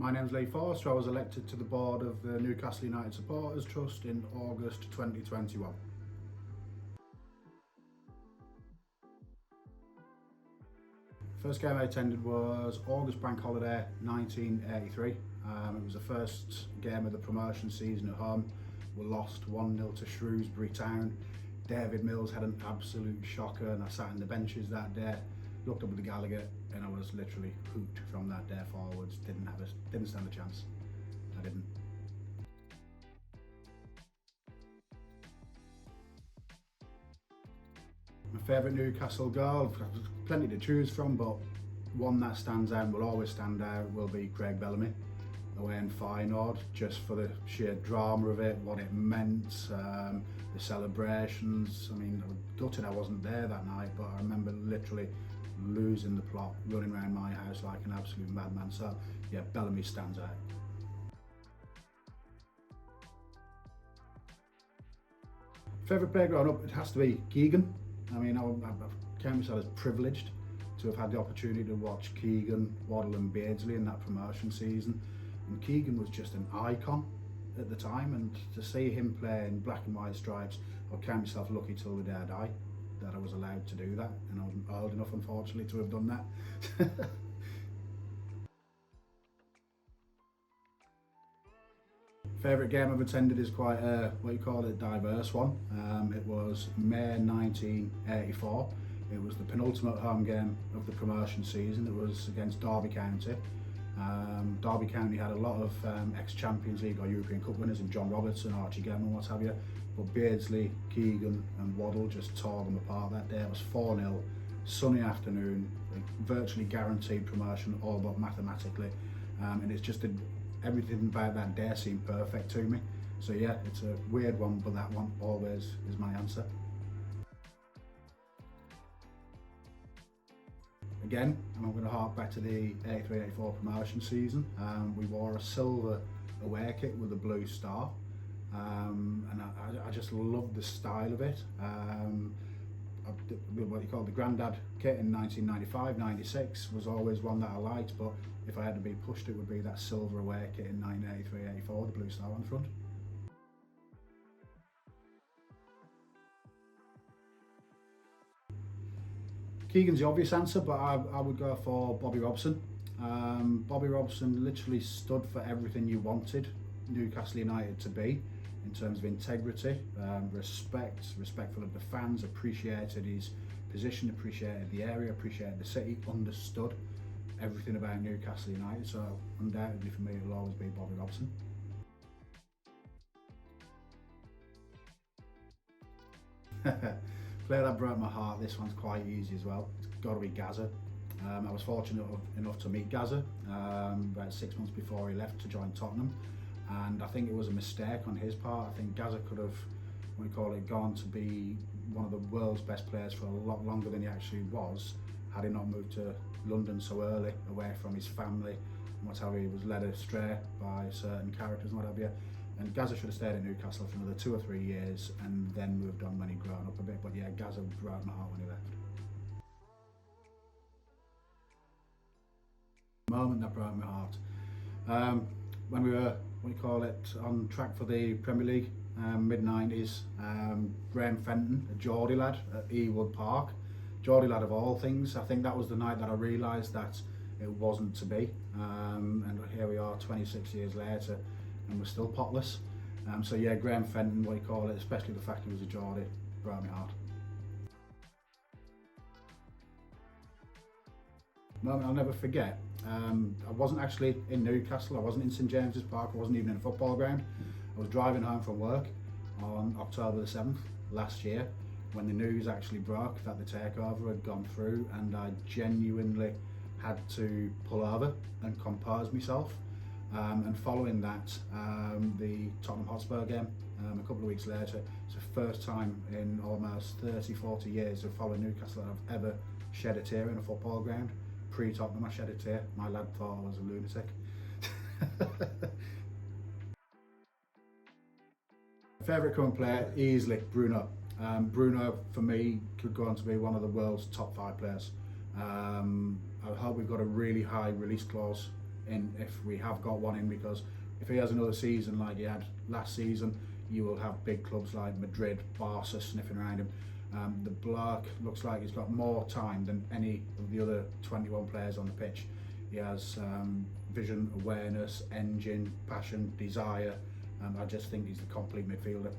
My name's Forster. I was elected to the board of the Newcastle United Supporters Trust in August 2021. First game I attended was August Bank Holiday 1983. It was the first game of the promotion season at home. We lost 1-0 to Shrewsbury Town. David Mills had an absolute shocker and I sat in the benches that day, looked up at the Gallagher and I was literally hooked from that day forwards. Didn't stand a chance. I didn't. My favourite Newcastle goal, plenty to choose from, but one that stands out and will always stand out will be Craig Bellamy away in Feyenoord, just for the sheer drama of it, what it meant, the celebrations. I mean, I was gutted I wasn't there that night, but I remember literally losing the plot, running around my house like an absolute madman. So yeah, Bellamy stands out. Favourite player growing up, it has to be Keegan. I mean, I count myself as privileged to have had the opportunity to watch Keegan, Waddle and Beardsley in that promotion season. And Keegan was just an icon at the time, and to see him play in black and white stripes, I'll count myself lucky till the day I die that I was allowed to do that, and I wasn't old enough unfortunately to have done that. Favourite game I've attended is quite a, diverse one. It was May 1984. It was the penultimate home game of the promotion season. It was against Derby County. Derby County had a lot of ex-Champions League or European Cup winners in John Robertson, Archie Gemman, what have you. But Beardsley, Keegan and Waddle just tore them apart that day. It was 4-0, sunny afternoon, virtually guaranteed promotion, all but mathematically. And it's just everything about that day seemed perfect to me. So yeah, it's a weird one, but that one always is my answer. Again, I'm going to hark back to the 83-84 promotion season. We wore a silver away kit with a blue star, and I just loved the style of it. What you call the Grandad kit in 1995-96 was always one that I liked, but if I had to be pushed, it would be that silver away kit in 1983-84, the blue star on the front. Keegan's the obvious answer, but I would go for Bobby Robson. Bobby Robson literally stood for everything you wanted Newcastle United to be, in terms of integrity, respectful of the fans, appreciated his position, appreciated the area, appreciated the city, understood everything about Newcastle United. So undoubtedly for me, it'll always be Bobby Robson. Player that broke my heart, this one's quite easy as well. It's got to be Gazza. I was fortunate enough to meet Gazza about 6 months before he left to join Tottenham, and I think it was a mistake on his part. I think Gazza could have, gone to be one of the world's best players for a lot longer than he actually was, had he not moved to London so early, away from his family, and whatever. He was led astray by certain characters and what have you. And Gazza should have stayed at Newcastle for another 2 or 3 years and then moved on when he'd grown up a bit. But yeah, Gazza broke my heart when he left. The moment that broke my heart. When we were, on track for the Premier League, mid-90s, Graham Fenton, a Geordie lad at Ewood Park. Geordie lad of all things. I think that was the night that I realised that it wasn't to be. And here we are 26 years later, and we're still potless. So yeah, Graham Fenton, especially the fact he was a Geordie, broke my heart. Moment I'll never forget. I wasn't actually in Newcastle, I wasn't in St James's Park, I wasn't even in a football ground. I was driving home from work on October the 7th last year, when the news actually broke that the takeover had gone through, and I genuinely had to pull over and compose myself. And following that, the Tottenham Hotspur game a couple of weeks later, it's the first time in almost 30-40 years of following Newcastle that I've ever shed a tear in a football ground. Pre-Tottenham I shed a tear, my lad thought I was a lunatic. Favourite current player, easily Bruno. Bruno for me could go on to be one of the world's top 5 players. I hope we've got a really high release clause in if we have got one in, because if he has another season like he had last season, you will have big clubs like Madrid, Barca sniffing around him. The bloke looks like he's got more time than any of the other 21 players on the pitch. He has vision, awareness, engine, passion, desire. I just think he's the complete midfielder.